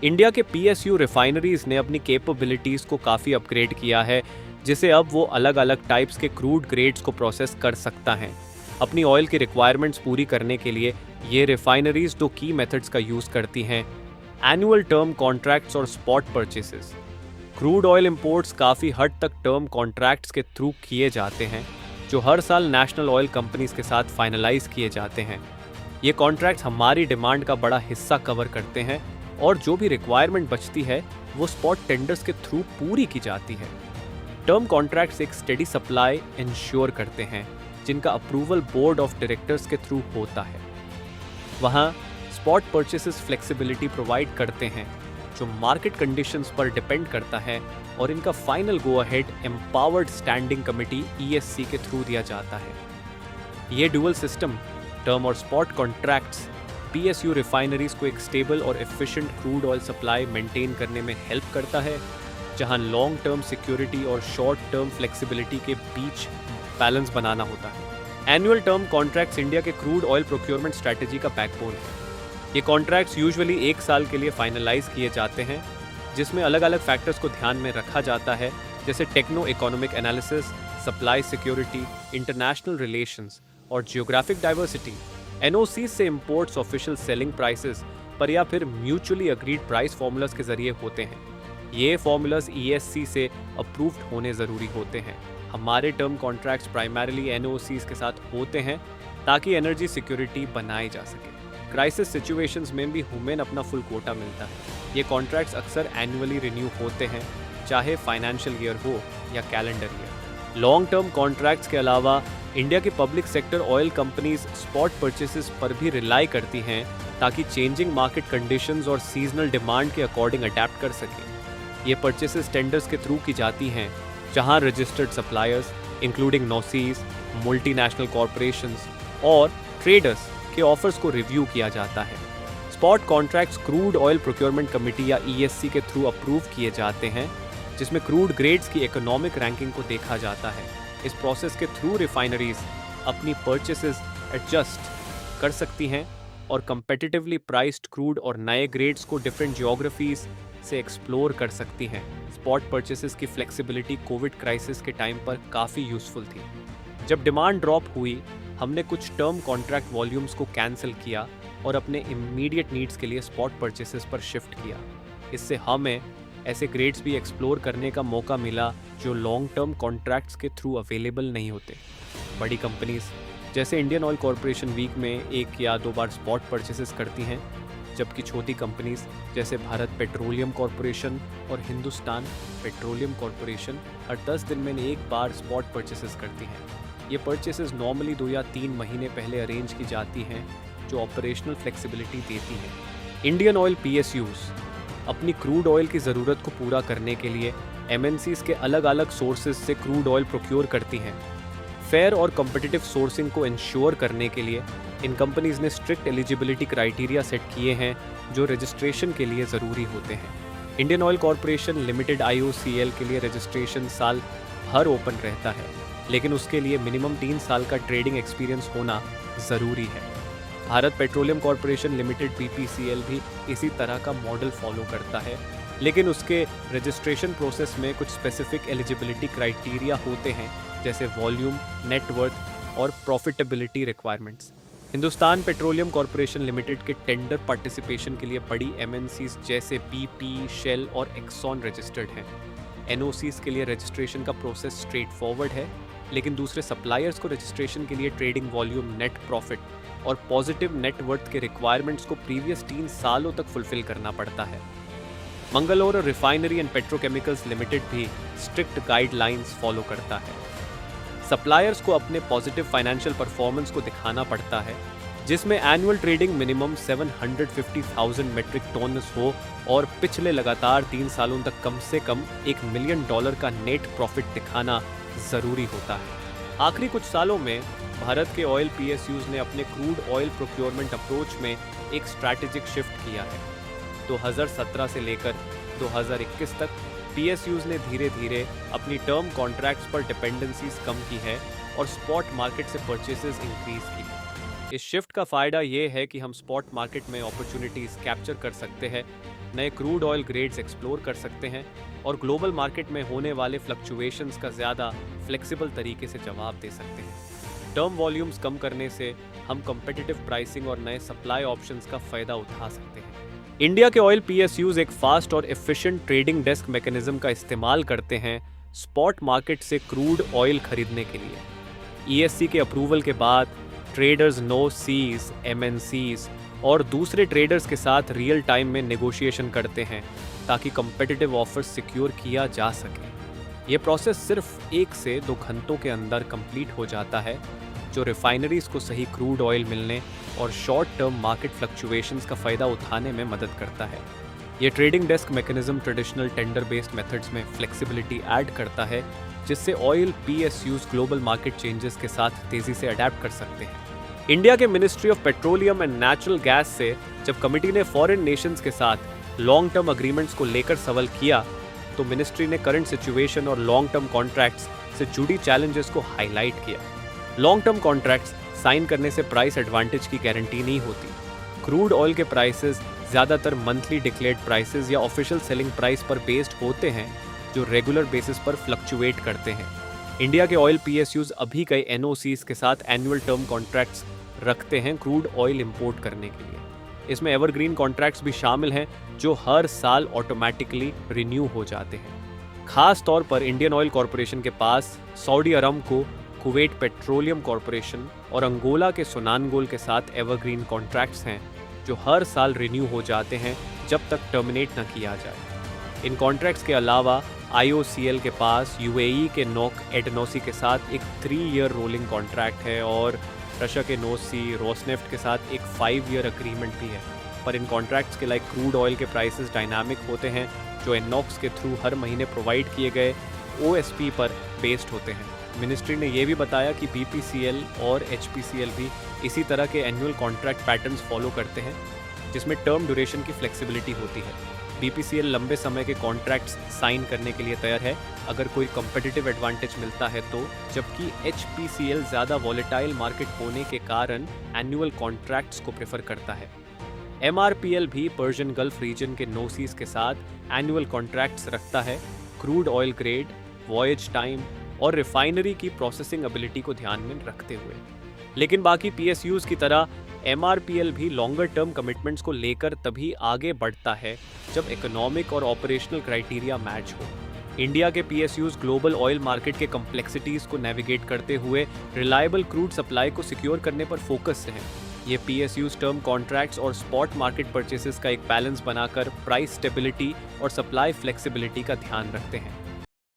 India के PSU refineries ने अपनी कैपेबिलिटीज को काफ़ी अपग्रेड किया है, जिसे अब वो अलग अलग टाइप्स के क्रूड ग्रेड्स को प्रोसेस कर सकता है। अपनी ऑयल की रिक्वायरमेंट्स पूरी करने के लिए ये रिफाइनरीज दो की मेथड्स का यूज़ करती हैं: एनुअल टर्म कॉन्ट्रैक्ट्स और spot purchases. Crude oil imports काफ़ी हद तक टर्म कॉन्ट्रैक्ट्स के थ्रू किए जाते हैं, जो हर साल नेशनल ऑयल कंपनीज के साथ फाइनलाइज किए जाते हैं। ये कॉन्ट्रैक्ट्स हमारी डिमांड का बड़ा हिस्सा कवर करते हैं और जो भी रिक्वायरमेंट बचती है वो स्पॉट टेंडर्स के थ्रू पूरी की जाती है। टर्म कॉन्ट्रैक्ट्स एक स्टेडी सप्लाई इंश्योर करते हैं, जिनका अप्रूवल बोर्ड ऑफ डायरेक्टर्स के थ्रू होता है। वहाँ स्पॉट परचेसेस फ्लेक्सिबिलिटी प्रोवाइड करते हैं, जो मार्केट कंडीशंस पर डिपेंड करता है, और इनका final go ahead empowered standing committee ESC के थ्रू दिया जाता है। ये डुअल सिस्टम टर्म और स्पॉट कॉन्ट्रैक्ट्स पीएसयू रिफाइनरीज को एक स्टेबल और efficient crude oil supply maintain करने में हेल्प करता है, जहां लॉन्ग टर्म सिक्योरिटी और शॉर्ट टर्म फ्लेक्सिबिलिटी के बीच बैलेंस बनाना होता है। एनुअल टर्म कॉन्ट्रैक्ट्स इंडिया के क्रूड ऑयल प्रोक्योरमेंट स्ट्रैटेजी का बैकबोन है। ये कॉन्ट्रैक्ट्स यूजुअली 1 साल के लिए फाइनलाइज किए जाते हैं, जिसमें अलग अलग फैक्टर्स को ध्यान में रखा जाता है, जैसे techno economic analysis, supply security, international relations और जियोग्राफिक डाइवर्सिटी। एनओसी से इंपोर्ट्स ऑफिशियल सेलिंग प्राइसेस पर या फिर म्यूचुअली अग्रीड प्राइस फॉर्मूलाज के जरिए होते हैं। ये फॉर्मूलाज ईएससी से अप्रूव्ड होने ज़रूरी होते हैं। हमारे टर्म कॉन्ट्रैक्ट्स प्राइमरीली एनओसीज के साथ होते हैं ताकि एनर्जी सिक्योरिटी बनाई जा सके। क्राइसिस सिचुएशंस में भी हुमेन अपना फुल कोटा मिलता है। ये कॉन्ट्रैक्ट्स अक्सर एनुअली रिन्यू होते हैं, चाहे फाइनेंशियल ईयर हो या calendar year. Long term contracts के अलावा इंडिया की public sector oil companies spot purchases पर भी रिलाई करती हैं, ताकि चेंजिंग मार्केट कंडीशंस और सीजनल डिमांड के अकॉर्डिंग अडेप्ट कर सकें। ये परचेसेस टेंडर्स के थ्रू की जाती हैं, जहां registered suppliers including NOCs, multinational corporations और ट्रेडर्स के ऑफर्स को रिव्यू किया जाता है। Spot contracts crude oil procurement committee या ईएससी के थ्रू अप्रूव किए जाते हैं, जिसमें क्रूड ग्रेड्स की इकोनॉमिक रैंकिंग को देखा जाता है। इस प्रोसेस के थ्रू रिफाइनरीज अपनी परचेसेस एडजस्ट कर सकती हैं और कंपेटिटिवली प्राइस्ड क्रूड और नए ग्रेड्स को डिफरेंट जियोग्राफीज से एक्सप्लोर कर सकती हैं। स्पॉट परचेसेस की फ्लेक्सिबिलिटी कोविड क्राइसिस के टाइम पर काफ़ी यूजफुल थी। जब डिमांड ड्रॉप हुई, हमने कुछ टर्म कॉन्ट्रैक्ट वॉल्यूम्स को कैंसिल किया और अपने इमीडिएट नीड्स के लिए स्पॉट परचेसेस पर शिफ्ट किया। इससे हमें ऐसे ग्रेड्स भी एक्सप्लोर करने का मौका मिला जो लॉन्ग टर्म कॉन्ट्रैक्ट्स के थ्रू अवेलेबल नहीं होते। बड़ी कंपनीज जैसे इंडियन ऑयल कॉरपोरेशन वीक में 1 या 2 बार स्पॉट परचेसेस करती हैं, जबकि छोटी कंपनीज जैसे भारत पेट्रोलियम कॉरपोरेशन और हिंदुस्तान पेट्रोलियम कॉरपोरेशन हर 10 दिन में 1 बार स्पॉट परचेसेस करती हैं। ये परचेसेस नॉर्मली 2 या 3 महीने पहले अरेंज की जाती हैं, जो ऑपरेशनल फ्लेक्सिबिलिटी देती हैं। इंडियन ऑयल पीएसयूज अपनी क्रूड ऑयल की ज़रूरत को पूरा करने के लिए एमएनसीज के अलग अलग सोर्सेज से क्रूड ऑयल प्रोक्योर करती हैं। फेयर और कम्पिटिटिव सोर्सिंग को इंश्योर करने के लिए इन कंपनीज ने स्ट्रिक्ट एलिजिबिलिटी क्राइटेरिया सेट किए हैं, जो रजिस्ट्रेशन के लिए ज़रूरी होते हैं। Indian oil corporation limited IOCL के लिए रजिस्ट्रेशन साल भर ओपन रहता है, लेकिन उसके लिए मिनिमम 3 साल का ट्रेडिंग एक्सपीरियंस होना ज़रूरी है। Bharat petroleum corporation limited BPCL भी इसी तरह का मॉडल फॉलो करता है, लेकिन उसके रजिस्ट्रेशन प्रोसेस में कुछ स्पेसिफिक एलिजिबिलिटी क्राइटेरिया होते हैं, जैसे वॉल्यूम, नेटवर्थ और profitability requirements. Hindustan petroleum corporation limited के टेंडर पार्टिसिपेशन के लिए बड़ी MNCs जैसे BP, शेल और एक्सॉन रजिस्टर्ड हैं। NOCs के लिए रजिस्ट्रेशन का प्रोसेस स्ट्रेट फॉरवर्ड है, लेकिन दूसरे सप्लायर्स को रजिस्ट्रेशन के लिए ट्रेडिंग वॉल्यूम, नेट प्रॉफिट और पॉजिटिव नेटवर्थ के रिक्वायरमेंट्स को प्रीवियस 3 सालों तक फुलफिल करना पड़ता है। Mangalore refinery and petrochemicals limited भी स्ट्रिक्ट गाइडलाइंस फॉलो करता है। सप्लायर्स को अपने पॉजिटिव फाइनेंशियल परफॉर्मेंस को दिखाना पड़ता है, जिसमें annual trading minimum 750,000 metric ton हो और पिछले लगातार 3 सालों तक कम से कम $1 मिलियन का नेट प्रॉफिट दिखाना ज़रूरी होता है। आखिरी कुछ सालों में भारत के ऑयल पीएसयूज ने अपने क्रूड ऑयल प्रोक्योरमेंट अप्रोच में एक स्ट्रैटेजिक शिफ्ट किया है। 2017 से लेकर 2021 तक पीएसयूज ने धीरे धीरे अपनी टर्म कॉन्ट्रैक्ट्स पर डिपेंडेंसीज कम की है और स्पॉट मार्केट से परचेसेस इंक्रीज की है। इस शिफ्ट का फ़ायदा ये है कि हम स्पॉट मार्केट में अपॉर्चुनिटीज़ कैप्चर कर सकते हैं, नए क्रूड ऑयल ग्रेड्स एक्सप्लोर कर सकते हैं और ग्लोबल मार्केट में होने वाले फ्लक्चुएशंस का ज़्यादा फ्लेक्सिबल तरीके से जवाब दे सकते हैं। टर्म वॉल्यूम्स कम करने से हम कम्पिटिटिव प्राइसिंग और नए सप्लाई ऑप्शंस का फ़ायदा उठा सकते हैं। इंडिया के ऑयल PSUs एक फास्ट और एफिशिएंट ट्रेडिंग डेस्क मैकेनिज्म का इस्तेमाल करते हैं स्पॉट मार्केट से क्रूड ऑयल खरीदने के लिए। ESC के अप्रूवल के बाद ट्रेडर्स NOCs, MNCs और दूसरे ट्रेडर्स के साथ रियल टाइम में नेगोशिएशन करते हैं ताकि कम्पिटिटिव ऑफर्स सिक्योर किया जा सके। ये प्रोसेस सिर्फ 1 से 2 घंटों के अंदर कंप्लीट हो जाता है, जो रिफाइनरीज को सही क्रूड ऑयल मिलने और शॉर्ट टर्म मार्केट फ्लक्चुएशंस का फ़ायदा उठाने में मदद करता है। ये trading desk mechanism traditional tender based methods में फ्लेक्सिबिलिटी ऐड करता है, जिससे oil PSUs global market changes के साथ तेज़ी से अडेप्ट कर सकते हैं। इंडिया के ministry of petroleum and natural gas से जब कमिटी ने फॉरेन नेशंस के साथ लॉन्ग टर्म अग्रीमेंट्स को लेकर सवाल किया, तो मिनिस्ट्री ने करंट सिचुएशन और लॉन्ग टर्म कॉन्ट्रैक्ट्स से जुड़ी चैलेंजेस को हाईलाइट किया। लॉन्ग टर्म कॉन्ट्रैक्ट्स साइन करने से प्राइस एडवांटेज की गारंटी नहीं होती। क्रूड ऑयल के प्राइसेस ज़्यादातर मंथली डिक्लेयर्ड प्राइसेस या ऑफिशियल सेलिंग प्राइस पर बेस्ड होते हैं, जो रेगुलर बेसिस पर फ्लक्चुएट करते हैं। इंडिया के ऑयल PSUs अभी कई NOCs के साथ एनुअल टर्म कॉन्ट्रैक्ट्स रखते हैं क्रूड ऑयल इंपोर्ट करने के लिए। इसमें एवरग्रीन कॉन्ट्रैक्ट्स भी शामिल हैं, जो हर साल ऑटोमेटिकली रिन्यू हो जाते हैं। खास तौर पर इंडियन ऑयल कॉरपोरेशन के पास सऊदी अरमको, कुवैत पेट्रोलियम कॉरपोरेशन और अंगोला के सोनानगोल के साथ एवरग्रीन कॉन्ट्रैक्ट्स हैं, जो हर साल रिन्यू हो जाते हैं जब तक टर्मिनेट न किया जाए। इन कॉन्ट्रैक्ट्स के अलावा IOCL के पास UAE के नोक एडनोसी के साथ एक 3 ईयर रोलिंग कॉन्ट्रैक्ट है और रशिया के नोसी रोसनेफ्ट के साथ एक 5 ईयर अग्रीमेंट भी है। पर इन कॉन्ट्रैक्ट्स के लाइक क्रूड ऑयल के प्राइसेस डायनामिक होते हैं, जो इनॉक्स के थ्रू हर महीने प्रोवाइड किए गए OSP पर बेस्ड होते हैं। मिनिस्ट्री ने यह भी बताया कि BPCL और HPCL भी इसी तरह के एनुअल कॉन्ट्रैक्ट पैटर्न्स फॉलो करते हैं, जिसमें टर्म ड्यूरेशन की फ्लेक्सिबिलिटी होती है। BPCL लंबे समय के कॉन्ट्रैक्ट्स साइन करने के लिए तैयार है अगर कोई कम्पिटिटिव एडवांटेज मिलता है तो, जबकि HPCL ज़्यादा वॉलेटाइल मार्केट होने के कारण एनुअल कॉन्ट्रैक्ट्स को प्रेफर करता है। MRPL भी पर्शियन गल्फ रीजन के NOCs के साथ एनुअल कॉन्ट्रैक्ट्स रखता है, crude oil grade, voyage time और रिफाइनरी की प्रोसेसिंग एबिलिटी को ध्यान में रखते हुए। लेकिन बाकी PSUs की तरह MRPL भी लॉन्गर टर्म कमिटमेंट्स को लेकर तभी आगे बढ़ता है जब इकोनॉमिक और ऑपरेशनल क्राइटेरिया मैच हो। इंडिया के PSUs ग्लोबल ऑयल मार्केट के कम्प्लेक्सिटीज़ को नेविगेट करते हुए रिलायबल क्रूड सप्लाई को सिक्योर करने पर फोकस हैं। ये PSUs टर्म कॉन्ट्रैक्ट्स और स्पॉट मार्केट परचेसेस का एक बैलेंस बनाकर प्राइस स्टेबिलिटी और सप्लाई फ्लेक्सिबिलिटी का ध्यान रखते हैं।